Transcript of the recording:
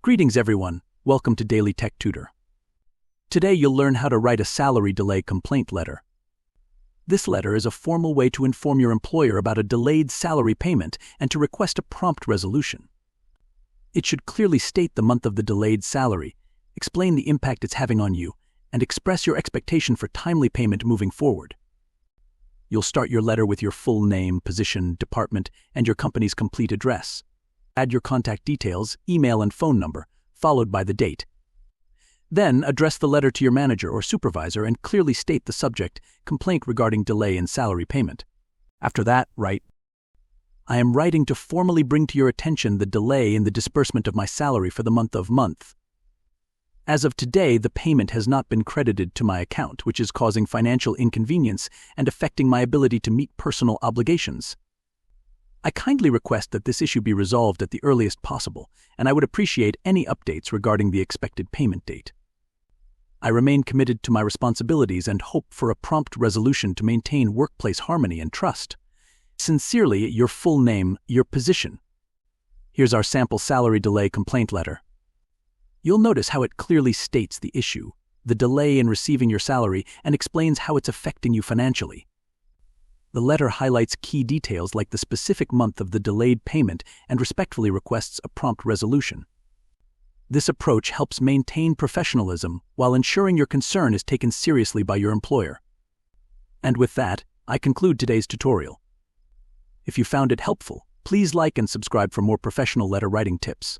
Greetings everyone, welcome to Daily Tech Tutor. Today you'll learn how to write a salary delay complaint letter. This letter is a formal way to inform your employer about a delayed salary payment and to request a prompt resolution. It should clearly state the month of the delayed salary, explain the impact it's having on you, and express your expectation for timely payment moving forward. You'll start your letter with your full name, position, department, and your company's complete address. Add your contact details, email and phone number, followed by the date. Then address the letter to your manager or supervisor and clearly state the subject, complaint regarding delay in salary payment. After that, write, I am writing to formally bring to your attention the delay in the disbursement of my salary for the month. As of today, the payment has not been credited to my account, which is causing financial inconvenience and affecting my ability to meet personal obligations. I kindly request that this issue be resolved at the earliest possible, and I would appreciate any updates regarding the expected payment date. I remain committed to my responsibilities and hope for a prompt resolution to maintain workplace harmony and trust. Sincerely, your full name, your position. Here's our sample salary delay complaint letter. You'll notice how it clearly states the issue, the delay in receiving your salary, and explains how it's affecting you financially. The letter highlights key details like the specific month of the delayed payment and respectfully requests a prompt resolution. This approach helps maintain professionalism while ensuring your concern is taken seriously by your employer. And with that, I conclude today's tutorial. If you found it helpful, please like and subscribe for more professional letter writing tips.